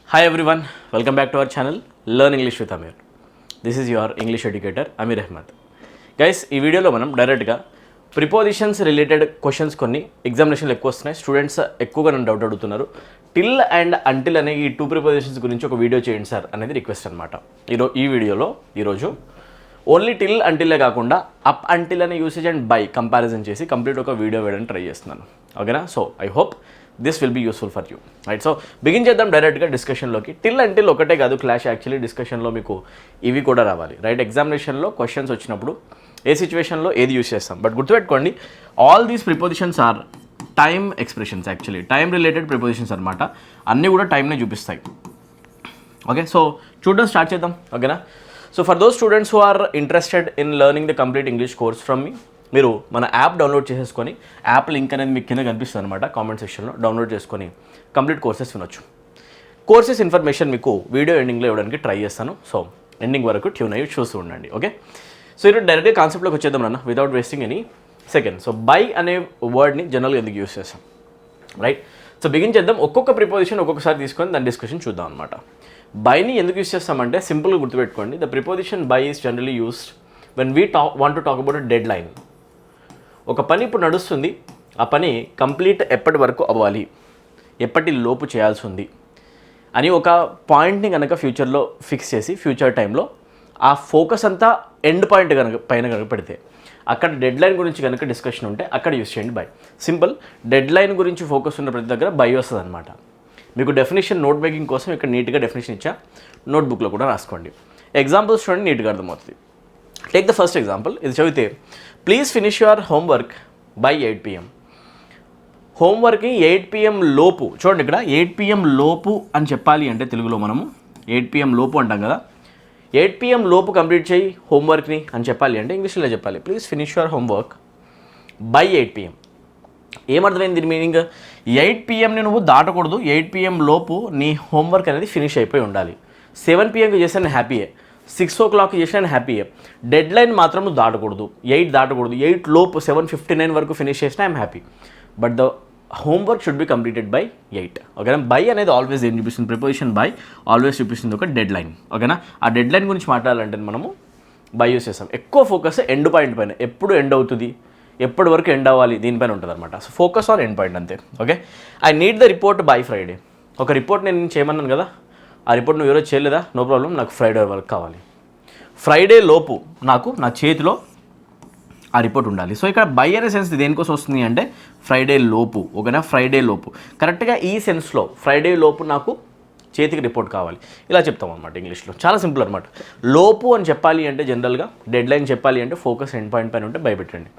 Hi everyone, welcome back to our channel Learn English with Amir. This is your English educator Amir Ahmed. Guys, ఈ వీడియోలో మనం డైరెక్ట్గా prepositions related questions కొన్ని ఎగ్జామినేషన్లు ఎక్కువ వస్తున్నాయి. Students ఎక్కువగా నన్ను డౌట్ అడుగుతున్నారు. టిల్ అండ్ అంటిల్ అనే ఈ టూ ప్రిపోజిషన్స్ గురించి ఒక వీడియో చేయండి సార్ అనేది రిక్వెస్ట్ అనమాట. ఈ వీడియోలో ఈరోజు ఓన్లీ టిల్ అంటిల్లే కాకుండా అప్ అంటిల్ అనే యూసేజ్ అండ్ బై కంపారిజన్ చేసి కంప్లీట్ ఒక వీడియో వేయడానికి ట్రై చేస్తున్నాను. ఓకేనా? So I hope this will be useful for you. Right, so begin చేద్దాం డైరెక్ట్గా డిస్కషన్లోకి. టిల్ అంటిల్ ఒకటే కాదు క్లాష్, యాక్చువల్లీ డిస్కషన్లో మీకు ఇవి కూడా రావాలి. రైట్, ఎగ్జామినేషన్లో క్వశ్చన్స్ వచ్చినప్పుడు ఏ సిచ్యువేషన్లో ఏది యూస్ చేస్తాం. బట్ గుర్తుపెట్టుకోండి, all these prepositions are time expressions. Actually time related prepositions అనమాట. అన్నీ కూడా టైంనే చూపిస్తాయి. ఓకే, సో చూడడం స్టార్ట్ చేద్దాం. ఓకేనా? So for those students who are interested in learning the complete English course from me, మీరు మన యాప్ డౌన్లోడ్ చేసేసుకొని, యాప్ లింక్ అనేది మీకు కింద కనిపిస్తుంది అనమాట కామెంట్ సెక్షన్లో, డౌన్లోడ్ చేసుకొని కంప్లీట్ కోర్సెస్ వినొచ్చు. కోర్సెస్ ఇన్ఫర్మేషన్ మీకు వీడియో ఎండింగ్లో ఇవ్వడానికి ట్రై చేస్తాను. సో ఎండింగ్ వరకు ట్యూన్ అయ్యి చూస్తూ ఉండండి. ఓకే, సో ఈరోజు డైరెక్ట్గా కాన్సెప్ట్లోకి వచ్చేద్దాం నాన్న, without wasting any second. So by అనే వర్డ్ని జనరల్గా ఎందుకు యూస్ చేస్తాం? రైట్, సో బిగిన్ చేద్దాం. ఒక్కొక్క ప్రిపోజిషన్ ఒక్కొక్కసారి తీసుకొని దాని డిస్కషన్ చూద్దాం అనమాట. బైని ఎందుకు యూస్ చేస్తామంటే సింపుల్గా గుర్తుపెట్టుకోండి, the preposition by is generally used when we want to talk about dead line. ఒక పని ఇప్పుడు నడుస్తుంది, ఆ పని కంప్లీట్ ఎప్పటి వరకు అవ్వాలి, ఎప్పటి లోపు చేయాల్సి ఉంది అని ఒక పాయింట్ని కనుక ఫ్యూచర్లో ఫిక్స్ చేసి ఫ్యూచర్ టైంలో ఆ ఫోకస్ అంతా ఎండ్ పాయింట్ పైన కనుక పెడితే, అక్కడ డెడ్ లైన్ గురించి కనుక డిస్కషన్ ఉంటే అక్కడ యూస్ చేయండి బై. సింపుల్, డెడ్ లైన్ గురించి ఫోకస్ ఉన్న ప్రతి దగ్గర బై వస్తుంది అనమాట. మీకు డెఫినేషన్ నోట్ మేకింగ్ కోసం ఇక్కడ నీట్గా డెఫినేషన్ ఇచ్చా, నోట్బుక్లో కూడా రాసుకోండి. ఎగ్జాంపుల్స్ చూడండి, నీట్గా అర్థమవుతుంది. Take the first example. ఇది చదివితే, please finish your homework by 8 PM. హోంవర్క్ని 8 PM లోపు, చూడండి ఇక్కడ 8 PM లోపు అని చెప్పాలి అంటే తెలుగులో మనము 8 PM లోపు అంటాం కదా. 8 PM లోపు కంప్లీట్ చేయి హోంవర్క్ని అని చెప్పాలి అంటే ఇంగ్లీష్లో చెప్పాలి, please finish your homework by 8 PM. ఏమర్థమైంది దీని మీనింగ్? 8 PMని నువ్వు దాటకూడదు, 8 PM లోపు నీ హోంవర్క్ అనేది ఫినిష్ అయిపోయి ఉండాలి. 7 PMకి చేసిన హ్యాపీయే, 6 o'clock చేసిన హ్యాపీయే. డెడ్ లైన్ మాత్రం నువ్వు దాటకూడదు, 8 దాటకూడదు. 8 లోపు 7:59 వరకు ఫినిష్ చేసినా I'm happy. But the homework should be completed by 8. ఓకేనా? బై అనేది ఆల్వేస్ ఏం చూపిస్తుంది? ప్రిపోజిషన్ బై ఆల్వేస్ చూపిస్తుంది ఒక డెడ్ లైన్. ఓకేనా? ఆ డెడ్ లైన్ గురించి మాట్లాడాలంటే మనము బై యూస్ చేస్తాం. ఎక్కువ ఫోకస్ ఎండ్ పాయింట్ పైన, ఎప్పుడు ఎండ్ అవుతుంది, ఎప్పటి వరకు ఎండ్ అవ్వాలి, దీనిపైన ఉంటుంది అనమాట. So focus on end point అంతే. Okay, I need the report by Friday. ఒక రిపోర్ట్ నేను చేయమన్నాను కదా, ఆ రిపోర్ట్ నువ్వు ఈరోజు చేయలేదా, నో ప్రాబ్లం, నాకు ఫ్రైడే వరకు కావాలి. ఫ్రైడే లోపు నాకు నా చేతిలో ఆ రిపోర్ట్ ఉండాలి. సో ఇక్కడ బై అనే సెన్స్ దేనికోసం వస్తుంది అంటే ఫ్రైడే లోపు. ఓకేనా? ఫ్రైడే లోపు కరెక్ట్గా ఈ సెన్స్లో ఫ్రైడే లోపు నాకు చేతికి రిపోర్ట్ కావాలి, ఇలా చెప్తాం అనమాట ఇంగ్లీష్లో. చాలా సింపుల్ అనమాట. లోపు అని చెప్పాలి అంటే జనరల్గా, డెడ్ లైన్ చెప్పాలి అంటే ఫోకస్ ఎండ్ పాయింట్ పైన ఉంటే భయపెట్టండి.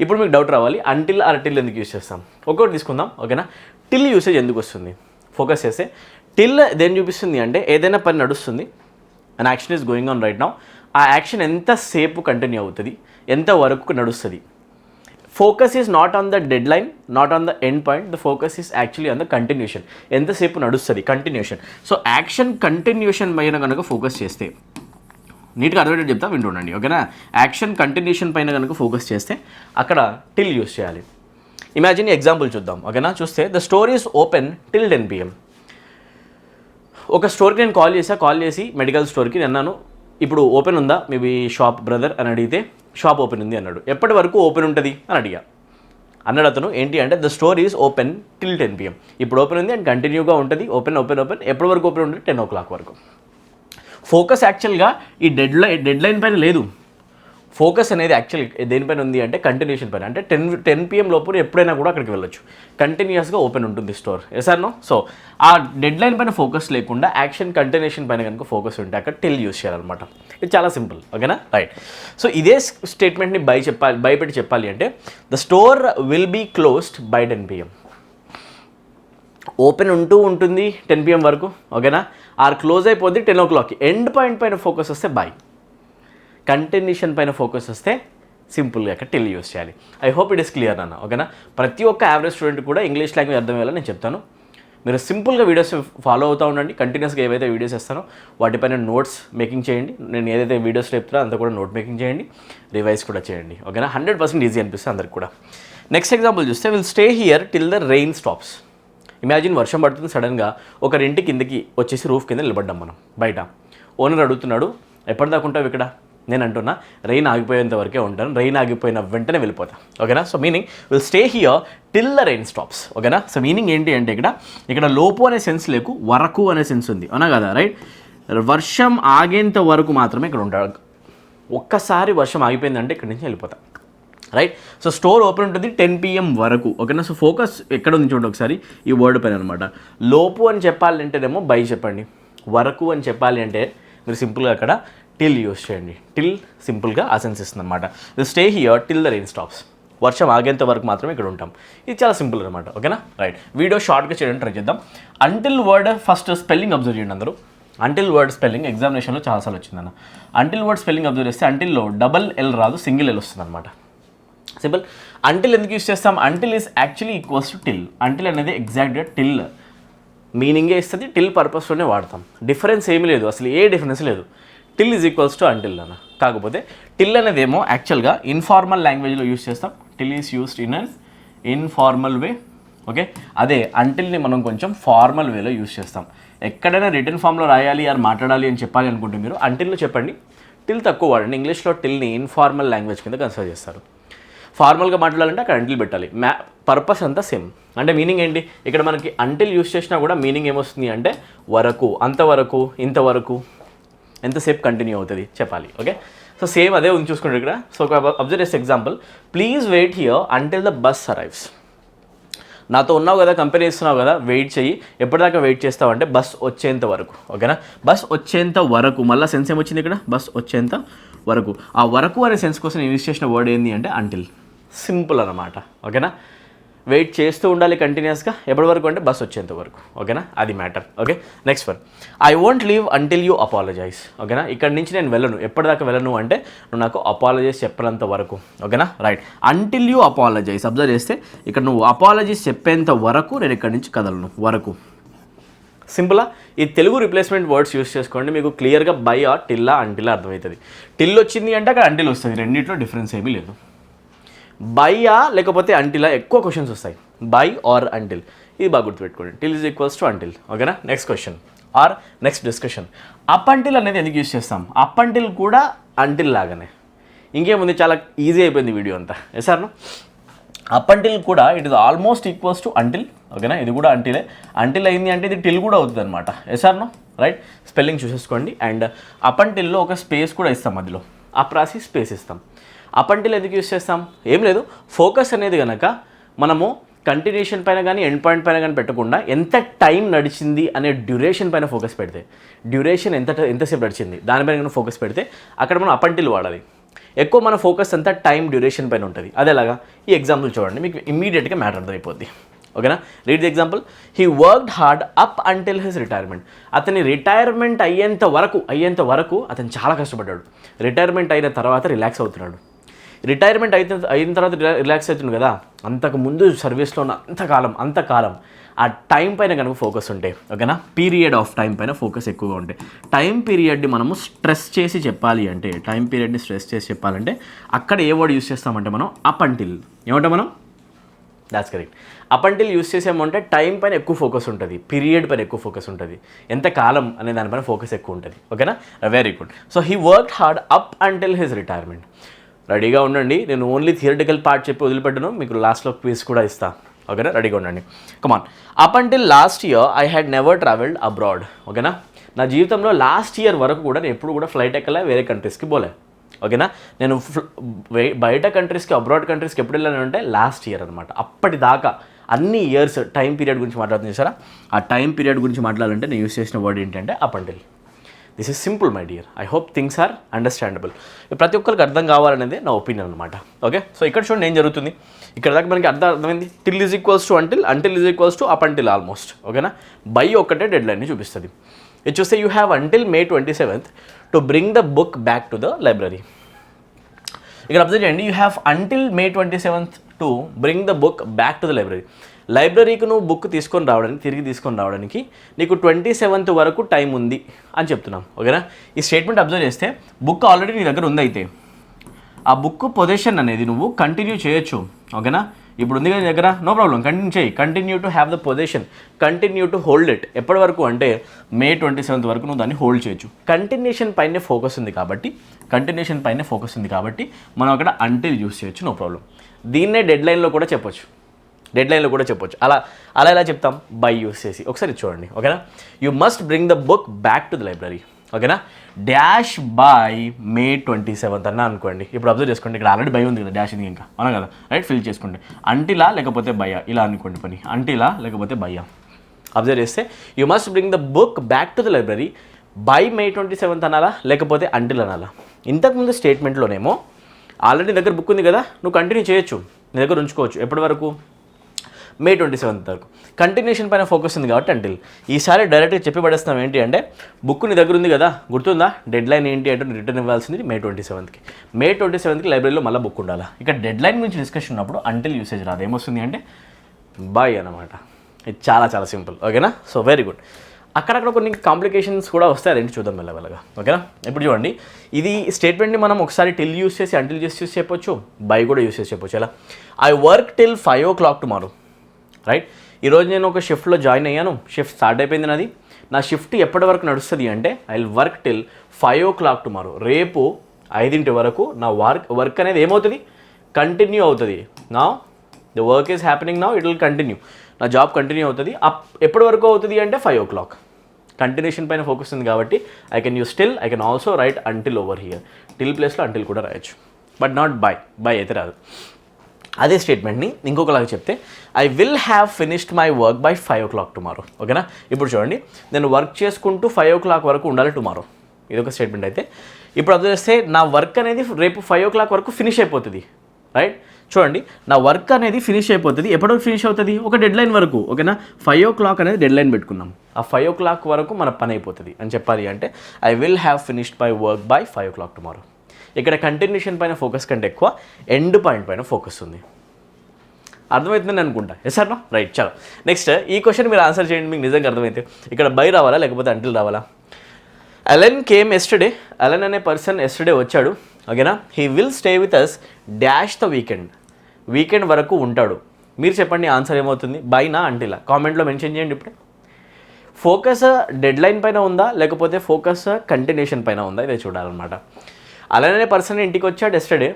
ఇప్పుడు మీకు డౌట్ రావాలి, అంటిల్ ఆర్ టిల్ ఎందుకు యూస్ చేస్తాం? ఒక్కొక్కటి తీసుకుందాం. ఓకేనా? టిల్ యూసేజ్ ఎందుకు వస్తుంది? ఫోకస్ చేస్తే టిల్ దేని చూపిస్తుంది అంటే ఏదైనా పని నడుస్తుంది, and action is going on right now. ఆ యాక్షన్ ఎంతసేపు కంటిన్యూ అవుతుంది, ఎంత వరకు నడుస్తుంది. Focus is not on the dead line, not on the end point, the focus is actually on the continuation. ఎంతసేపు నడుస్తుంది, కంటిన్యూషన్. సో యాక్షన్ కంటిన్యూషన్ పైన కనుక ఫోకస్ చేస్తే, నీట్గా అర్థమయ్యేది చెప్తా, వింటుండండి. ఓకేనా? యాక్షన్ కంటిన్యూషన్ పైన కనుక ఫోకస్ చేస్తే అక్కడ టిల్ యూస్ చేయాలి. ఇమాజిన్ ఎగ్జాంపుల్ చూద్దాం. ఓకేనా? చూస్తే the store is open till 10 PM. ఒక స్టోర్కి నేను కాల్ చేసి మెడికల్ స్టోర్కి అన్నాను, ఇప్పుడు ఓపెన్ ఉందా మీ షాప్ బ్రదర్ అని అడిగితే షాప్ ఓపెన్ ఉంది అన్నాడు. ఎప్పటి వరకు ఓపెన్ ఉంటుంది అని అడిగా. అన్నాడు అతను, ఏంటి అంటే the store is open till 10 PM. ఇప్పుడు ఓపెన్ ఉంది అండ్ కంటిన్యూగా ఉంటుంది, ఓపెన్ ఓపెన్ ఓపెన్. ఎప్పటి వరకు ఓపెన్ ఉంటుంది? 10 o'clock వరకు. ఫోకస్ యాక్చువల్గా ఈ డెడ్ లైన్ పైన లేదు. ఫోకస్ అనేది యాక్చువల్ దేనిపైన ఉంది అంటే కంటిన్యూషన్ పైన. అంటే 10 PM లోపు ఎప్పుడైనా కూడా అక్కడికి వెళ్ళొచ్చు, కంటిన్యూస్గా ఓపెన్ ఉంటుంది స్టోర్. Yes no? సో ఆ డెడ్ లైన్ పైన ఫోకస్ లేకుండా యాక్షన్ కంటిన్యూషన్ పైన కనుక ఫోకస్ ఉంటే అక్కడ టిల్ యూస్ చేయాలన్నమాట. ఇది చాలా సింపుల్. ఓకేనా? రైట్, సో ఇదే స్టేట్మెంట్ని భయపెట్టి చెప్పాలి అంటే the store will be closed by 10 PM. Open ఉంటూ ఉంటుంది 10 PM వరకు. ఓకేనా? ఆర్ క్లోజ్ అయిపోద్ది 10 o'clock. ఎండ్ పాయింట్ పైన ఫోకస్ వస్తే బై, కంటిన్యూషన్ పైన ఫోకస్ వస్తే సింపుల్గా అక్కడ టిల్ యూస్ చేయాలి. I hope it is clear అన్న. ఓకేనా? ప్రతి ఒక్క యావరేజ్ స్టూడెంట్ కూడా ఇంగ్లీష్ లాంగ్వేజ్ అర్థమయ్యేలా నేను చెప్తాను. మీరు సింపుల్గా వీడియోస్ ఫాలో అవుతూ ఉండండి. కంటిన్యూస్గా ఏవైతే వీడియోస్ ఇస్తానో వాటిపైన నోట్స్ మేకింగ్ చేయండి. నేను ఏదైతే వీడియోస్ చెప్తానో అంతా కూడా నోట్ మేకింగ్ చేయండి, రివైజ్ కూడా చేయండి. ఓకేనా? 100% ఈజీ అనిపిస్తుంది అందరికి కూడా. నెక్స్ట్ ఎగ్జాంపుల్ చూస్తే, will stay here till the rain stops. Imagine వర్షం పడుతుంది, సడన్గా ఒకరింటి కిందకి వచ్చేసి రూఫ్ కింద నిలబడ్డాం మనం బయట. ఓనర్ అడుగుతున్నాడు, ఎప్పటిదాకా ఉంటావు ఇక్కడ? నేను అంటున్నా రెయిన్ ఆగిపోయేంత వరకే ఉంటాను, రెయిన్ ఆగిపోయిన వెంటనే వెళ్ళిపోతా. ఓకేనా? So meaning will stay here till the rain stops. ఓకేనా? సో మీనింగ్ ఏంటి అంటే ఇక్కడ లోపు అనే సెన్స్ లేకు వరకు అనే సెన్స్ ఉంది, అవునా కదా? రైట్. వర్షం ఆగేంత వరకు మాత్రమే ఇక్కడ ఉంటాడు. ఒక్కసారి వర్షం ఆగిపోయిందంటే ఇక్కడి నుంచి వెళ్ళిపోతా. రైట్. సో స్టోర్ ఓపెన్ ఉంటుంది 10 PM వరకు. ఓకేనా? సో ఫోకస్ ఎక్కడ ఉంది చూడండి ఒకసారి, ఈ వర్డ్ పైన అనమాట. లోపు అని చెప్పాలంటేనేమో బై చెప్పండి, వరకు అని చెప్పాలి అంటే మీరు సింపుల్గా అక్కడ టిల్ యూస్ చేయండి. టిల్ సింపుల్గా ఆ సెన్స్ ఇస్తుంది అనమాట. Will stay here till the rain stops. వర్షం ఆగేంత వరకు మాత్రమే ఇక్కడ ఉంటాం. ఇది చాలా సింపుల్ అనమాట. ఓకేనా? రైట్. వీడియో షార్ట్గా చేయడానికి ట్రై చేద్దాం. Until word first spelling observe చేయండి అందరూ. అంటిల్ వర్డ్ స్పెల్లింగ్ ఎగ్జామినేషన్లో చాలాసార్లు వచ్చిందన్న. అంటిల్ వర్డ్ స్పెల్లింగ్ అబ్జర్వ్ చేస్తే అంటిల్లో డబల్ ఎల్ రాదు, సింగిల్ ఎల్ వస్తుంది అనమాట. సింపుల్. అంటిల్ ఎందుకు యూస్ చేస్తాం? Until is actually equals to till. Until అనేది ఎగ్జాక్ట్గా టిల్ మీనింగే ఇస్తుంది, టిల్ పర్పస్లోనే వాడతాం. డిఫరెన్స్ ఏమీ లేదు, అసలు ఏ డిఫరెన్స్ లేదు. Till is equals to until అన్న. కాకపోతే టిల్ అనేది ఏమో యాక్చువల్గా ఇన్ఫార్మల్ లాంగ్వేజ్లో యూస్ చేస్తాం. Till is used in an informal way. Okay, అదే అంటిల్ని మనం కొంచెం ఫార్మల్ వేలో యూస్ చేస్తాం. ఎక్కడైనా రిటర్న్ ఫామ్లో రాయాలి అని మాట్లాడాలి అని చెప్పాలి అనుకుంటే మీరు అంటిల్లో చెప్పండి, టిల్ తక్కువ వాడండి. ఇంగ్లీష్లో టిల్ని ఇన్ఫార్మల్ లాంగ్వేజ్ కింద కన్సిడర్ చేస్తారు. ఫార్మల్గా మాట్లాడాలంటే అక్కడ అంటిల్ పెట్టాలి. పర్పస్ అంతా సేమ్. అంటే మీనింగ్ ఏంటి? ఇక్కడ మనకి అంటిల్ యూస్ చేసినా కూడా మీనింగ్ ఏమొస్తుంది అంటే వరకు, అంతవరకు, ఇంతవరకు, ఎంతసేపు కంటిన్యూ అవుతుంది చెప్పాలి. ఓకే, సో సేమ్ అదే ఉంది చూసుకుంటే ఇక్కడ. సో ఒక అబ్జర్వ్ చేసే example, please wait here until the bus arrives. నాతో ఉన్నావు కదా, కంపెనీ ఇస్తున్నావు కదా, వెయిట్ చెయ్యి. ఎప్పటిదాకా వెయిట్ చేస్తావు అంటే బస్ వచ్చేంత వరకు. ఓకేనా? బస్ వచ్చేంత వరకు. మళ్ళీ సెన్స్ ఏమొచ్చింది ఇక్కడ? బస్ వచ్చేంత వరకు. ఆ వరకు అనే సెన్స్ కోసం నేను యూజ్ చేసిన వర్డ్ ఏంటి అంటే అంటిల్. సింపుల్ అన్నమాట. ఓకేనా? వెయిట్ చేస్తూ ఉండాలి కంటిన్యూస్గా. ఎప్పటి వరకు అంటే బస్ వచ్చేంత వరకు. ఓకేనా? అది matter. Okay, next one, I won't leave until you apologise. ఓకేనా? ఇక్కడ నుంచి నేను వెళ్ళను. ఎప్పటిదాకా వెళ్ళను అంటే నువ్వు నాకు అపాలజైజ్ చెప్పనంత వరకు. ఓకేనా? Right. Until you apologise. Observe చేస్తే ఇక్కడ నువ్వు అపాలజీస్ చెప్పేంత వరకు నేను ఇక్కడ నుంచి కదలను. వరకు. సింపుల్గా ఈ తెలుగు రిప్లేస్మెంట్ వర్డ్స్ యూస్ చేసుకోండి, మీకు క్లియర్గా బై ఆర్ టిల్లా అంటిల్లా అర్థమవుతుంది. టిల్ వచ్చింది అంటే అక్కడ అంటిల్ వస్తుంది, రెండింటిలో డిఫరెన్స్ ఏమీ లేదు. బైయా లేకపోతే అంటిలా ఎక్కువ క్వశ్చన్స్ వస్తాయి. బై ఆర్ అంటిల్, ఇది బాగా గుర్తుపెట్టుకోండి. Till is equals to until. ఓకేనా? Next question or next discussion. Up until అనేది ఎందుకు యూస్ చేస్తాం? అప్ అంటిల్ కూడా అంటిల్ లాగానే. ఇంకేముంది, చాలా ఈజీ అయిపోయింది వీడియో అంతా. ఎసార్ను అప్ అంటిల్ కూడా it is almost equals to until. ఓకేనా? ఇది కూడా అంటిలే. అంటిల్ అయింది అంటే ఇది టిల్ కూడా అవుతుంది అనమాట. ఎసార్ను రైట్. స్పెల్లింగ్ చూసేసుకోండి. అండ్ అప్ అంటిల్లో ఒక స్పేస్ కూడా ఇస్తాం మధ్యలో. అప్ రాసి స్పేస్ ఇస్తాం. అప్ అంటిల్ ఎందుకు యూస్ చేస్తాం? ఏం లేదు, ఫోకస్ అనేది కనుక మనము కంటిన్యూషన్ పైన కానీ ఎండ్ పాయింట్ పైన కానీ పెట్టకుండా ఎంత టైం నడిచింది అనే డ్యూరేషన్ పైన ఫోకస్ పెడితే, డ్యూరేషన్ ఎంతసేపు నడిచింది దానిపైన కానీ ఫోకస్ పెడితే అక్కడ మనం అప్ అంటిల్ వాడాలి. ఎక్కువ మన ఫోకస్ అంతా టైం డ్యూరేషన్ పైన ఉంటుంది. అదేలాగా ఈ ఎగ్జాంపుల్ చూడండి, మీకు ఇమ్మీడియట్గా మ్యాటర్ అర్థమైపోద్ది. ఓకేనా? Read the example. He worked hard up until his retirement. అతని రిటైర్మెంట్ అయ్యేంత వరకు అతను చాలా కష్టపడ్డాడు. రిటైర్మెంట్ అయిన తర్వాత రిలాక్స్ అవుతున్నాడు. రిటైర్మెంట్ అయిన తర్వాత రిలాక్స్ అవుతుంది కదా, అంతకు ముందు సర్వీస్లో ఉన్న అంతకాలం ఆ టైం పైన కనుక ఫోకస్ ఉంటే, ఓకేనా, పీరియడ్ ఆఫ్ టైం పైన ఫోకస్ ఎక్కువగా ఉంటే, టైం పీరియడ్ని మనము స్ట్రెస్ చేసి చెప్పాలి అంటే, అక్కడ ఏ వర్డ్ యూస్ చేస్తామంటే మనం అప్ అంటిల్. ఏమంటే మనం that's correct. Up until use చేసామంటే టైం పైన ఎక్కువ ఫోకస్ ఉంటుంది, పీరియడ్ పైన ఎక్కువ ఫోకస్ ఉంటుంది, ఎంత కాలం అనే దానిపైన ఫోకస్ ఎక్కువ ఉంటుంది. ఓకేనా? Very good. So he worked hard up until his retirement. రెడీగా ఉండండి, నేను ఓన్లీ థియరిటికల్ పార్ట్ చెప్పి వదిలిపెట్టను, మీకు లాస్ట్లో క్విజ్ కూడా ఇస్తా. ఓకేనా? రెడీగా ఉండండి. Come on. Up until last year I had never travelled abroad. ఓకేనా? నా జీవితంలో లాస్ట్ ఇయర్ వరకు కూడా నేను ఎప్పుడు కూడా ఫ్లైట్ ఎక్కలే, వేరే కంట్రీస్కి పోలే. ఓకేనా? నేను బయట కంట్రీస్కి, అబ్రాడ్ కంట్రీస్కి ఎప్పుడు వెళ్ళాను అంటే లాస్ట్ ఇయర్ అనమాట. అప్పటిదాకా అన్ని ఇయర్స్ టైం పీరియడ్ గురించి మాట్లాడుతుంది చూసారా, ఆ టైం పీరియడ్ గురించి మాట్లాడాలంటే నేను యూస్ చేసిన వర్డ్ ఏంటంటే up until. This is simple my dear. I hope things are understandable. ప్రతి ఒక్కరికి అర్థం కావాలనేది నా ఒపీనియన్ అనమాట. ఓకే, సో ఇక్కడ చూడండి ఏం జరుగుతుంది. ఇక్కడ దాకా మనకి అర్థమైంది. Till is equals to until, until is equals to up until almost. ఓకేనా? బై ఒక్కటే డెడ్ లైన్ని చూపిస్తుంది. ఇది చూస్తే you have until May 27th to bring the book back to the library. ఇక్కడ అబ్జర్వ్ చేయండి, you have until May 27th to bring the book back to the library. లైబ్రరీకి నువ్వు బుక్ తిరిగి తీసుకొని రావడానికి నీకు 27th వరకు టైం ఉంది అని చెప్తున్నాం. ఓకేనా? ఈ స్టేట్మెంట్ అబ్జర్వ్ చేస్తే బుక్ ఆల్రెడీ నీ దగ్గర ఉంది, అయితే ఆ బుక్ పొజిషన్ అనేది నువ్వు కంటిన్యూ చేయొచ్చు, ఓకేనా. ఇప్పుడు ఉంది కదా దగ్గర, నో ప్రాబ్లం, కంటిన్యూ చేయి. Continue to have the position, continue to hold it. ఎప్పటి వరకు అంటే May 27th వరకు నువ్వు దాన్ని హోల్డ్ చేయొచ్చు. కంటిన్యూషన్ పైనే ఫోకస్ ఉంది కాబట్టి మనం అక్కడ అంటిల్ యూస్ చేయొచ్చు, నో ప్రాబ్లం. దీన్నే డెడ్లైన్లో కూడా చెప్పొచ్చు. అలా ఎలా చెప్తాం? బై యూస్ చేసి. ఒకసారి చూడండి, ఓకేనా. You must bring the book back to the library, ఓకేనా. డాష్ బై May 27th అన్నా అనుకోండి. ఇప్పుడు అబ్జర్వ్ చేసుకోండి, ఇక్కడ ఆల్రెడీ బై ఉంది కదా, డాష్ ఇది ఇంకా అవునా కదా, రైట్. ఫిల్ చేసుకోండి. అంటిలా లేకపోతే బయ్యా, ఇలా అనుకోండి పని. అంటిలా లేకపోతే బయ్యా. అబ్జర్వ్ చేస్తే you must bring the book back to the library by May 27th అనాలా లేకపోతే అంటిల్ అనాలా? ఇంతకుముందు స్టేట్మెంట్లోనేమో ఆల్రెడీ నీ దగ్గర బుక్ ఉంది కదా, నువ్వు కంటిన్యూ చేయొచ్చు, నీ దగ్గర ఉంచుకోవచ్చు. ఎప్పటి వరకు? May 27th వరకు. కంటిన్యూషన్ పైన ఫోకస్ ఉంది కాబట్టి అంటిల్. ఈసారి డైరెక్ట్గా చెప్పి పడేస్తాం ఏంటి అంటే, బుక్ నీ దగ్గర ఉంది కదా, గుర్తుందా? డెడ్ లైన్ ఏంటి అంటే రిటర్న్ ఇవ్వాల్సింది May 27th. May 27th లైబ్రరీలో మళ్ళీ బుక్ ఉండాలా. ఇక డెడ్ లైన్ గురించి డిస్కషన్ ఉన్నప్పుడు అంటిల్ యూసేజ్ రాదు. ఏమొస్తుంది అంటే బై అనమాట. ఇది చాలా చాలా సింపుల్, ఓకేనా. So very good. అక్కడక్కడ కొన్ని కాంప్లికేషన్స్ కూడా వస్తాయి, అదేంటి చూద్దాం మెల్లమెల్లగా, ఓకేనా. ఇప్పుడు చూడండి, ఇది స్టేట్మెంట్ని మనం ఒకసారి టిల్ యూస్ చేసి అంటిల్ యూస్ చెప్పొచ్చు, బై కూడా యూస్ చేసి చెప్పొచ్చు. ఎలా? I work till 5 o'clock tomorrow, right. ఈరోజు నేను ఒక షిఫ్ట్లో జాయిన్ అయ్యాను, షిఫ్ట్ స్టార్ట్ అయిపోయింది నాది. నా షిఫ్ట్ ఎప్పటి వరకు నడుస్తుంది అంటే I will work till 5 o'clock tomorrow. రేపు 5 వరకు నా వర్క్ అనేది ఏమవుతుంది? కంటిన్యూ అవుతుంది. నా the work is happening now, it will continue. నా జాబ్ కంటిన్యూ అవుతుంది. ఎప్పటి వరకు అవుతుంది అంటే 5 o'clock. కంటిన్యూషన్ పైన ఫోకస్ ఉంది కాబట్టి I can use till, I can also right until over here. Till ప్లేస్లో అంటిల్ కూడా రాయొచ్చు, బట్ నాట్ బై అయితే రాదు. అదే స్టేట్మెంట్ని ఇంకొకలాగా చెప్తే I will have finished my work by 5 o'clock tomorrow, ఓకేనా. ఇప్పుడు చూడండి, నేను వర్క్ చేసుకుంటూ 5 o'clock వరకు ఉండాలి టుమారో. ఇదొక స్టేట్మెంట్ అయితే. ఇప్పుడు అబ్జర్వ్ చేస్తే నా వర్క్ అనేది రేపు 5 o'clock వరకు ఫినిష్ అయిపోతుంది, రైట్. చూడండి, నా వర్క్ అనేది ఫినిష్ అయిపోతుంది. ఎప్పటివరకు ఫినిష్ అవుతుంది? ఒక డెడ్ లైన్ వరకు, ఓకేనా. 5 o'clock అనేది డెడ్ లైన్ పెట్టుకున్నాం. ఆ 5 o'clock వరకు మన పని అయిపోతుంది అని చెప్పాలి అంటే I will have finished my work by 5 o'clock tomorrow. ఇక్కడ కంటిన్యూషన్ పైన ఫోకస్ కంటే ఎక్కువ ఎండ్ పాయింట్ పైన ఫోకస్ ఉంది. అర్థమవుతుందని అనుకుంటా. Yes or no? రైట్. చాలా నెక్స్ట్ ఈ క్వశ్చన్ మీరు ఆన్సర్ చేయండి, మీకు నిజంగా అర్థమైతే. ఇక్కడ బై రావాలా లేకపోతే అంటిల్ రావాలా? Allen came yesterday. అలెన్ అనే పర్సన్ ఎస్టర్డే వచ్చాడు, ఓకేనా. He will stay with us dash the weekend వరకు ఉంటాడు. మీరు చెప్పండి ఆన్సర్ ఏమవుతుంది? బైనా అంటిలా? కామెంట్లో మెన్షన్ చేయండి. ఇప్పుడే ఫోకస్ డెడ్ లైన్ పైన ఉందా లేకపోతే ఫోకస్ కంటిన్యూషన్ పైన ఉందా, ఇదే చూడాలన్నమాట. అలెన్ అనే పర్సన్ ఇంటికి వచ్చాడు ఎస్టర్డే,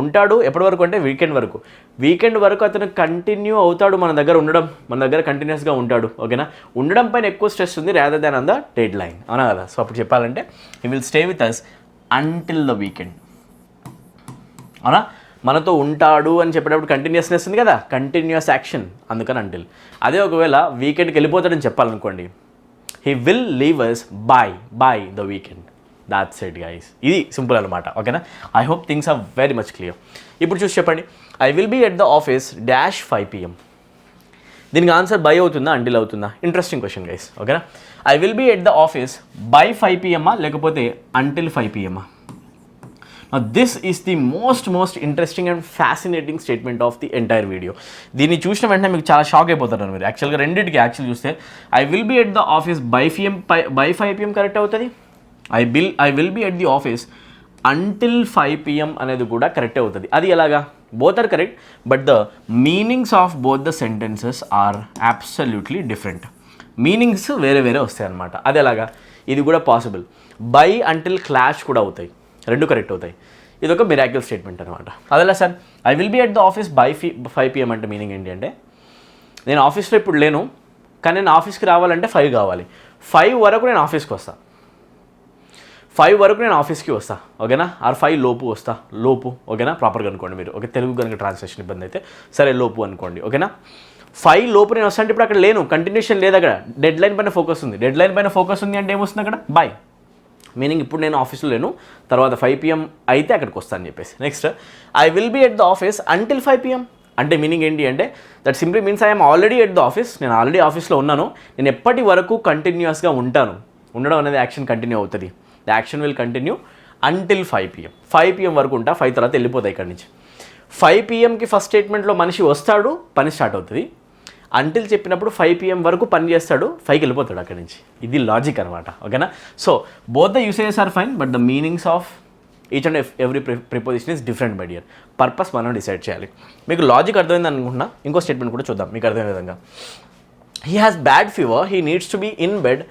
ఉంటాడు ఎప్పటి వరకు అంటే వీకెండ్ వరకు అతను కంటిన్యూ అవుతాడు, మన దగ్గర కంటిన్యూస్గా ఉంటాడు, ఓకేనా. ఉండడం పైన ఎక్కువ స్ట్రెస్ ఉంది rather than on the deadline, అవునా కదా. సో అప్పుడు చెప్పాలంటే he will stay with us until the weekend, అవునా. మనతో ఉంటాడు అని చెప్పేటప్పుడు కంటిన్యూస్నెస్ ఉంది కదా, కంటిన్యూస్ యాక్షన్, అందుకని అంటిల్. అదే ఒకవేళ వీకెండ్కి వెళ్ళిపోతాడని చెప్పాలనుకోండి, he will leave us by the weekend. That's it guys. ఇది సింపుల్ అనమాట, ఓకేనా. I hope things are very much clear. ఇప్పుడు చూసి చెప్పండి, I will be at the office dash 5 PM. దీనికి ఆన్సర్ బై అవుతుందా అంటిల్ అవుతుందా? ఇంట్రెస్టింగ్ క్వశ్చన్ గైస్, ఓకేనా. I will be at the office by 5 PM లేకపోతే until 5 PM? This is the most interesting and fascinating statement of the entire video. దీన్ని చూసిన వెంటనే మీకు చాలా షాక్ అయిపోతారు మీరు. యాక్చువల్గా రెండింటికి చూస్తే I will be at the office by 5 PM correct అవుతుంది. I will be at the office until 5 PM అనేది కూడా కరెక్ట్ అవుతుంది. అది ఎలాగా? Both are correct, but the meanings of both the sentences are absolutely different. Meanings వేరే వస్తాయి అన్నమాట. అది ఎలాగా? ఇది కూడా పాసిబుల్. బై అంటిల్ క్లాష్ కూడా అవుతాయి, రెండు కరెక్ట్ అవుతాయి. ఇది ఒక మిరాకిల్ స్టేట్మెంట్ అనమాట. అదేలా sir, I will be at the office by 5 PM అంటే మీనింగ్ ఏంటి అంటే, నేను ఆఫీస్లో ఇప్పుడు లేను, కానీ నేను ఆఫీస్కి రావాలంటే 5 కావాలి. 5 వరకు నేను ఆఫీస్కి వస్తాను, 5 వరకు నేను ఆఫీస్కి వస్తా, ఓకేనా. ఆర్ 5 లోపు వస్తా, ఓకేనా. ప్రాపర్గా అనుకోండి మీరు, ఓకే. తెలుగు కనుక ట్రాన్స్లేషన్ ఇబ్బంది అయితే సరే లోపు అనుకోండి, ఓకేనా. 5 లోపు నేను వస్తాను. ఇప్పుడు అక్కడ లేను, కంటిన్యూషన్ లేదు, అక్కడ డెడ్ లైన్ పైన ఫోకస్ ఉంది. డెడ్ లైన్ పైన ఫోకస్ ఉంది అంటే ఏమొస్తుంది అక్కడ? బై. మీనింగ్ ఇప్పుడు నేను ఆఫీస్లో లేను, తర్వాత 5 PM అయితే అక్కడికి వస్తాను చెప్పేసి. Next I will be at the office until 5 PM అంటే మీనింగ్ ఏంటి అంటే, that simply means I'm already at the office. నేను ఆల్రెడీ ఆఫీస్లో ఉన్నాను, నేను ఎప్పటి వరకు కంటిన్యూస్గా ఉంటాను. ఉండడం అనేది యాక్షన్ కంటిన్యూ అవుతుంది. The action will continue until 5 PM. 5 PM వరకు ఉంటా, 5 తర్వాత వెళ్ళిపోతాయి ఇక్కడి నుంచి. 5 PMకి ఫస్ట్ స్టేట్మెంట్లో మనిషి వస్తాడు, పని స్టార్ట్ అవుతుంది. అంటిల్ చెప్పినప్పుడు 5 PM వరకు పని చేస్తాడు, 5కి వెళ్ళిపోతాడు అక్కడి నుంచి. ఇది లాజిక్ అనమాట, ఓకేనా. So both the usages are fine, but the meanings of each and every preposition is different my dear. Purpose మనం డిసైడ్ చేయాలి. మీకు లాజిక్ అర్థమైంది అనుకుంటున్నా. ఇంకో స్టేట్మెంట్ కూడా చూద్దాం మీకు అర్థమయ్యే విధంగా. He has bad fever, he needs to be in bed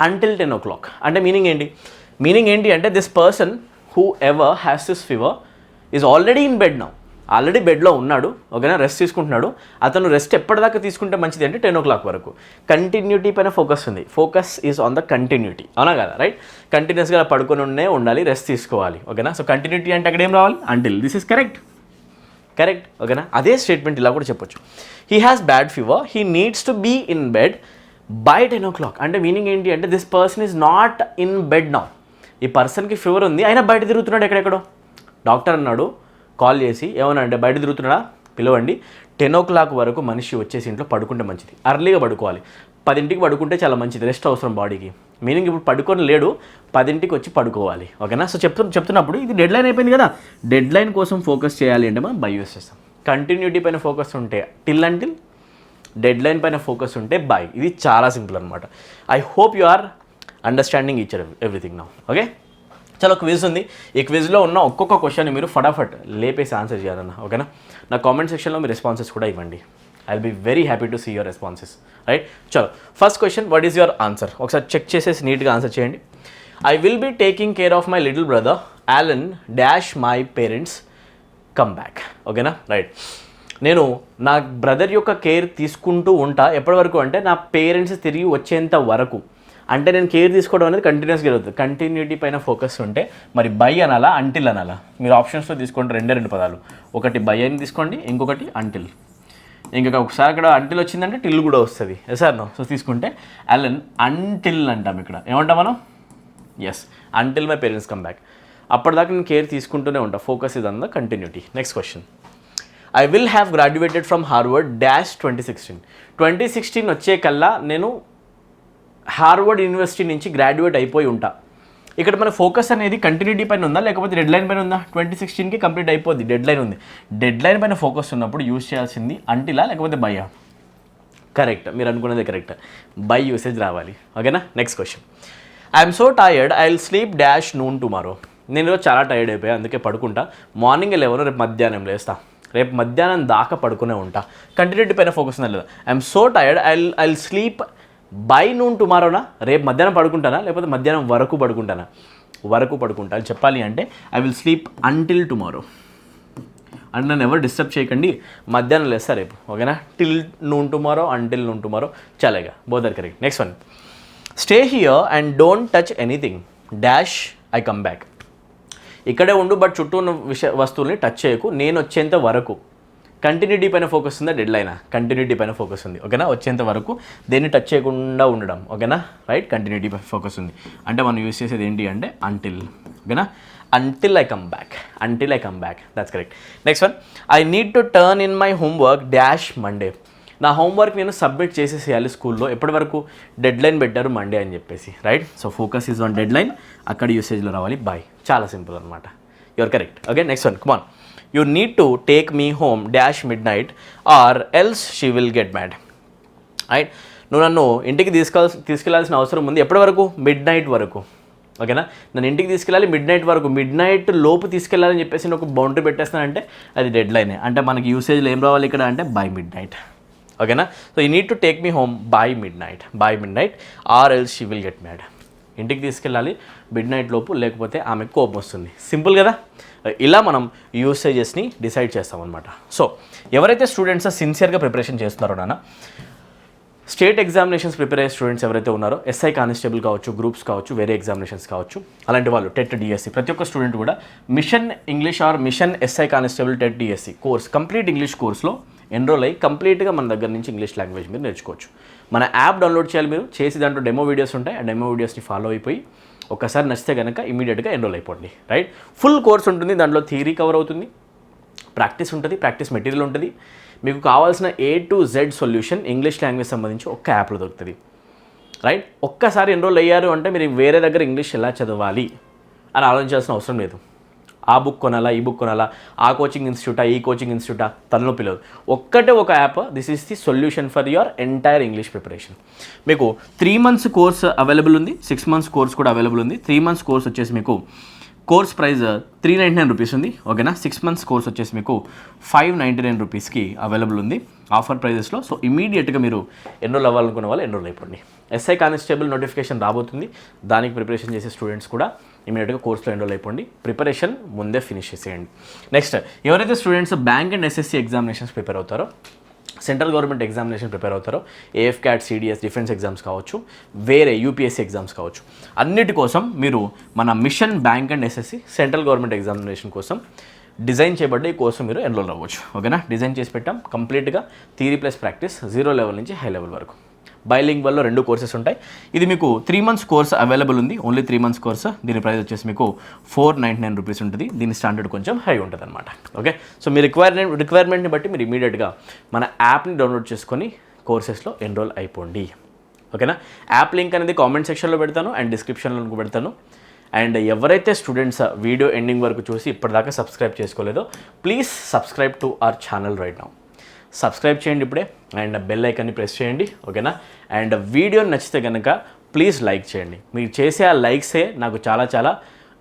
until 10 o'clock. అంటే మీనింగ్ ఏంటి అంటే this person who ever has this fever is already in bed now. Already బెడ్లో ఉన్నాడు, ఓకేనా, రెస్ట్ తీసుకుంటున్నాడు. అతను రెస్ట్ ఎప్పటిదాకా తీసుకుంటే మంచిది అంటే 10 o'clock వరకు. కంటిన్యూటీ పైన ఫోకస్ ఉంది. Focus is on the continuity, అవునా కదా, రైట్? కంటిన్యూస్గా పడుకొని ఉండాలి, రెస్ట్ తీసుకోవాలి, ఓకేనా. సో కంటిన్యూటీ అంటే అక్కడ ఏం రావాలి? అంటిల్. దిస్ ఈస్ కరెక్ట్, ఓకేనా. అదే స్టేట్మెంట్ ఇలా కూడా చెప్పొచ్చు. He has bad fever, he needs to be in bed by 10 o'clock. అంటే మీనింగ్ ఏంటి అంటే this person is not in bed now. ఈ పర్సన్కి ఫీవర్ ఉంది, అయినా బయట తిరుగుతున్నాడు ఎక్కడెక్కడో. డాక్టర్ అన్నాడు కాల్ చేసి, ఏమన్నా అంటే బయట తిరుగుతున్నాడా, పిలవండి, 10 o'clock వరకు మనిషి వచ్చేసి ఇంట్లో పడుకుంటే మంచిది. అర్లీగా పడుకోవాలి. 10ంటికి పడుకుంటే చాలా మంచిది, రెస్ట్ అవసరం బాడీకి. మీనింగ్ ఇప్పుడు పడుకొని లేడు, 10ంటికి వచ్చి పడుకోవాలి, ఓకేనా. సో చెప్తున్నప్పుడు ఇది డెడ్ లైన్ అయిపోయింది కదా, డెడ్ లైన్ కోసం ఫోకస్ చేయాలి అంటే మనం బై యూస్ చేస్తాం. కంటిన్యూటీ పైన ఫోకస్ ఉంటే టిల్ అంటిల్, డెడ్ లైన్ పైన ఫోకస్ ఉంటే బై. ఇది చాలా సింపుల్ అనమాట. I hope you are understanding each everything now, okay. చాలా క్విజ్ ఉంది. ఈ క్విజ్లో ఉన్న ఒక్కొక్క క్వశ్చన్ మీరు ఫటాఫట్ లేపేసి ఆన్సర్ చేయాలన్న, ఓకేనా. నా కామెంట్ సెక్షన్లో మీ రెస్పాన్సెస్ కూడా ఇవ్వండి. I will be very happy to see your responses, right. చలో, first question, what is your answer? ఒకసారి చెక్ చేసేసి నీట్గా ఆన్సర్ చేయండి. I will be taking care of my little brother యాలన్ dash my parents come back, ఓకేనా, right. నేను నా brother యొక్క కేర్ తీసుకుంటూ ఉంటా ఎప్పటి వరకు అంటే నా పేరెంట్స్ తిరిగి వచ్చేంత వరకు. అంటే నేను కేర్ తీసుకోవడం అనేది కంటిన్యూస్గా జరుగుతుంది. కంటిన్యూటీ పైన ఫోకస్ ఉంటే మరి బై అనాలా అంటిల్ అనాలా? మీరు ఆప్షన్స్లో తీసుకోండి, రెండు పదాలు. ఒకటి బై అని తీసుకోండి, ఇంకొకటి అంటిల్. ఒకసారి అక్కడ అంటిల్ వచ్చిందంటే టిల్ కూడా వస్తుంది, సార్ నో. సో తీసుకుంటే అలన్ అంటిల్ అంటాం. ఇక్కడ ఏమంటాం మనం? Yes, until my parents come back. అప్పటిదాకా నేను కేర్ తీసుకుంటూనే ఉంటా. ఫోకస్ ఇది అందా continuity. Next question, I will have graduated from Harvard dash 2016 వచ్చే కల్లా నేను హార్వర్డ్ యూనివర్సిటీ నుంచి గ్రాడ్యుయేట్ అయిపోయి ఉంటా. ఇక్కడ మన ఫోకస్ అనేది కంటిన్యూటీ పైన ఉందా లేకపోతే డెడ్ లైన్ పైన ఉందా? 2016కి కంప్లీట్ అయిపోద్ది, డెడ్ లైన్ ఉంది. డెడ్ లైన్ పైన ఫోకస్ ఉన్నప్పుడు యూజ్ చేయాల్సింది అంటిలా లేకపోతే బయ్యా? కరెక్ట్, మీరు అనుకున్నది కరెక్ట్, బై యూసేజ్ రావాలి, ఓకేనా. Next question, I'm so tired I will sleep dash noon tomorrow. నేను ఈరోజు చాలా టైర్డ్ అయిపోయా, అందుకే పడుకుంటా. మార్నింగ్ 11, రేపు మధ్యాహ్నం లేస్తా. రేపు మధ్యాహ్నం దాకా పడుకునే ఉంటా. కంటిన్యూటీ పైన ఫోకస్ ఉందా లేదా? I'm so tired I will sleep by noon టుమారోనా? రేపు మధ్యాహ్నం పడుకుంటానా లేకపోతే మధ్యాహ్నం వరకు పడుకుంటానా? వరకు పడుకుంటా. అని చెప్పాలి అంటే I will sleep until tomorrow. అంటే నన్ను ఎవరు డిస్టర్బ్ చేయకండి, మధ్యాహ్నం లేస్తా రేపు, ఓకేనా. Till noon tomorrow, until noon tomorrow, చాలేగా, both are correct. Next one, stay here and don't touch anything dash I come back. ఇక్కడే ఉండు బట్ చుట్టూ ఉన్న వస్తువుల్ని టచ్ చేయకు, నేను వచ్చేంత వరకు. కంటిన్యూటీ పైన ఫోకస్ ఉందా డెడ్ లైనా? కంటిన్యూటీ పైన ఫోకస్ ఉంది, ఓకేనా. వచ్చేంత వరకు దేన్ని టచ్ చేయకుండా ఉండడం, ఓకేనా, రైట్. కంటిన్యూటీ పైన ఫోకస్ ఉంది అంటే మనం యూజ్ చేసేది ఏంటి అంటే అంటిల్, ఓకేనా. Until I come back, until I come back, that's correct. Next one, I need to turn in my homework dash Monday. నా హోంవర్క్ నేను సబ్మిట్ చేసేసేయాలి స్కూల్లో. ఎప్పటి వరకు? డెడ్ లైన్ పెట్టారు మండే అని చెప్పేసి, right. So focus is on dead line, అక్కడ యూసేజ్లో రావాలి బై. చాలా సింపుల్ అనమాట, your correct, okay. Next one, come on, you need to take me home dash mid night or else she will get mad, right. నువ్వు నన్ను ఇంటికి తీసుకెళ్లాల్సిన అవసరం ఉంది. ఎప్పటి వరకు? మిడ్ నైట్ వరకు, ఓకేనా. నన్ను ఇంటికి తీసుకెళ్ళాలి మిడ్ నైట్ వరకు, మిడ్ నైట్ లోపు తీసుకెళ్ళాలని చెప్పేసి నేను ఒక బౌండరీ పెట్టేస్తానంటే అది డెడ్ లైనే. అంటే మనకి యూసేజ్లో ఏం రావాలి ఇక్కడ అంటే బై మిడ్ నైట్, ఓకేనా. So you need to take me home by mid night or else she will get mad. ఇంటికి తీసుకెళ్ళాలి మిడ్ నైట్ లోపు, లేకపోతే ఆమెకు కోపం వస్తుంది. సింపుల్ కదా. ఇలా మనం యూసేజెస్ని డిసైడ్ చేస్తామన్నమాట. సో ఎవరైతే స్టూడెంట్స్ సిన్సియర్గా ప్రిపరేషన్ చేస్తున్నారో నాన్న, స్టేట్ ఎగ్జామినేషన్స్ ప్రిపేర్ అయ్యే స్టూడెంట్స్ ఎవరైతే ఉన్నారో, ఎస్ఐ కానిస్టేబుల్ కావచ్చు, గ్రూప్స్ కావచ్చు, వేరే ఎగ్జామినేషన్స్ కావచ్చు, అలాంటి వాళ్ళు టెట్ డిఎస్సి, ప్రతి ఒక్క స్టూడెంట్ కూడా mission English or mission SI constable TET DSC course, complete English కోర్స్లో ఎన్రోల్ అయ్యి కంప్లీట్గా మన దగ్గర నుంచి ఇంగ్లీష్ లాంగ్వేజ్ మీరు నేర్చుకోవచ్చు. మన యాప్ డౌన్లోడ్ చేయాలి మీరు, చేసి దాంట్లో డెమో వీడియోస్ ఉంటాయి. ఆ డెమో వీడియోస్ని ఫాలో అయిపోయి ఒక్కసారి నచ్చితే కనుక ఇమీడియట్గా ఎన్రోల్ అయిపోండి, రైట్. ఫుల్ కోర్స్ ఉంటుంది, దాంట్లో థియరీ కవర్ అవుతుంది, ప్రాక్టీస్ ఉంటుంది, ప్రాక్టీస్ మెటీరియల్ ఉంటుంది. మీకు కావాల్సిన A to Z solution English language సంబంధించి ఒక్క యాప్లో దొరుకుతుంది, రైట్. ఒక్కసారి ఎన్రోల్ అయ్యారు అంటే మీరు వేరే దగ్గర ఇంగ్లీష్ ఎలా చదవాలి అని ఆలోచించాల్సిన అవసరం లేదు. ఆ బుక్ కొనాలా, ఈ బుక్ కొనాలా, ఆ కోచింగ్ ఇన్స్టిట్యూటా, ఈ కోచింగ్ ఇన్స్టిట్యూటా, తలనొప్పి లేదు. ఒక్కటే ఒక app, this is the solution for your entire English preparation. మీకు 3 months కోర్స్ అవైలబుల్ ఉంది, 6 months కోర్స్ కూడా అవైలబుల్ ఉంది. 3 months కోర్స్ వచ్చేసి మీకు కోర్స్ ప్రైస్ 399 రూపీస్ ఉంది. ఓకేనా, 6 months కోర్స్ వచ్చేసి మీకు 599 రూపీస్కి అవైలబుల్ ఉంది ఆఫర్ ప్రైజెస్లో. సో ఇమీడియట్గా మీరు ఎన్రోల్ అవ్వాలనుకున్న వాళ్ళు ఎన్రోల్ అయిపోండి. ఎస్ఐ కానిస్టేబుల్ నోటిఫికేషన్ రాబోతుంది, దానికి ప్రిపరేషన్ చేసే స్టూడెంట్స్ కూడా ఇమీడియట్గా కోర్సులో ఎన్రోల్ అయిపోండి. ప్రిపరేషన్ ముందే ఫినిష్ చేసేయండి. నెక్స్ట్, ఎవరైతే students bank and SSC examinations prepare అవుతారో, సెంట్రల్ గవర్నమెంట్ ఎగ్జామినేషన్ ప్రిపేర్ అవుతారో, AF CAT, CDS, defence exams కావచ్చు, వేరే యూపీఎస్సీ ఎగ్జామ్స్ కావచ్చు, అన్నిటి కోసం మీరు మన mission bank and SSC central government examination కోసం డిజైన్ చేయబడ్డ ఈ కోర్సు మీరు ఎన్రోల్ అవ్వచ్చు. ఓకేనా, డిజైన్ చేసి పెట్టాం కంప్లీట్గా థియరీ ప్లస్ ప్రాక్టీస్ 0 లెవెల్ నుంచి హై లెవెల్ వరకు. బైలింగ్వల్లో 2 కోర్సెస్ ఉంటాయి. ఇది మీకు 3 months కోర్స్ అవైలబుల్ ఉంది, ఓన్లీ 3 months కోర్స్. దీని ప్రైస్ వచ్చేసి మీకు 499 రూపీస్ ఉంటుంది. దీని స్టాండర్డ్ కొంచెం హై ఉంటుంది అనమాట. ఓకే, సో మీ రిక్వైర్మెంట్ని బట్టి మీరు ఇమీడియట్గా మన యాప్ని డౌన్లోడ్ చేసుకొని కోర్సెస్లో ఎన్రోల్ అయిపోండి. ఓకేనా, యాప్ లింక్ అనేది కామెంట్ సెక్షన్లో పెడతాను అండ్ డిస్క్రిప్షన్లో పెడతాను. అండ్ ఎవరైతే స్టూడెంట్స్ వీడియో ఎండింగ్ వరకు చూసి ఇప్పటిదాకా సబ్స్క్రైబ్ చేసుకోలేదో, please subscribe to our channel right now. Subscribe చేయండి ఇప్పుడే అండ్ బెల్ ఐకాన్ని ప్రెస్ చేయండి. ఓకేనా, అండ్ వీడియో నచ్చితే కనుక ప్లీజ్ లైక్ చేయండి. మీరు చేసే ఆ లైక్సే నాకు చాలా చాలా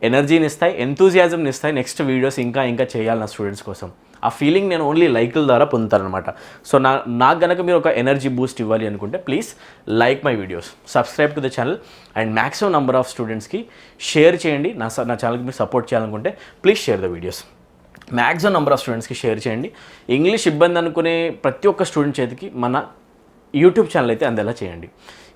ఎనర్జీని ఇస్తాయి, ఎంతూజియాజంని ఇస్తాయి. నెక్స్ట్ వీడియోస్ ఇంకా చేయాలి నా స్టూడెంట్స్ కోసం. ఆ ఫీలింగ్ నేను ఓన్లీ లైక్ల ద్వారా పొందుతాను అనమాట. సో నాకు కనుక మీరు ఒక ఎనర్జీ బూస్ట్ ఇవ్వాలి అనుకుంటే please like my videos, subscribe to the channel and maximum number of స్టూడెంట్స్కి షేర్ చేయండి. నా ఛానల్కి మీరు సపోర్ట్ చేయాలనుకుంటే please share the videos. Maximum number of స్టూడెంట్స్కి షేర్ చేయండి. ఇంగ్లీష్ ఇబ్బంది అనుకునే ప్రతి ఒక్క స్టూడెంట్ చేతికి మన యూట్యూబ్ ఛానల్ అయితే అందేలా చేయండి.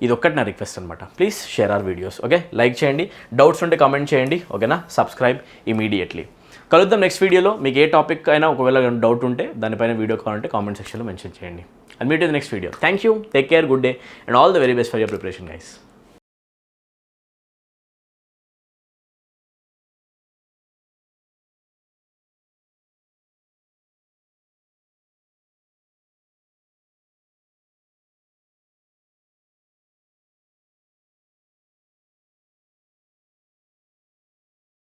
ఇది ఒక్కటి నా రిక్వెస్ట్ అనమాట. Please share our videos. Okay, like చేయండి, డౌట్స్ ఉంటే కామెంట్ చేయండి. ఓకేనా, సబ్స్క్రైబ్ ఇమీడియట్లీ. కలుద్దాం నెక్స్ట్ వీడియోలో. మీకు ఏ టాపిక్ అయినా ఒకవేళ డౌట్ ఉంటే దానిపైన వీడియో కావాలంటే కామెంట్ సెక్షన్లో మెన్షన్ చేయండి. And meet in the next video. Thank you, take care, good day and all the very best for your preparation guys.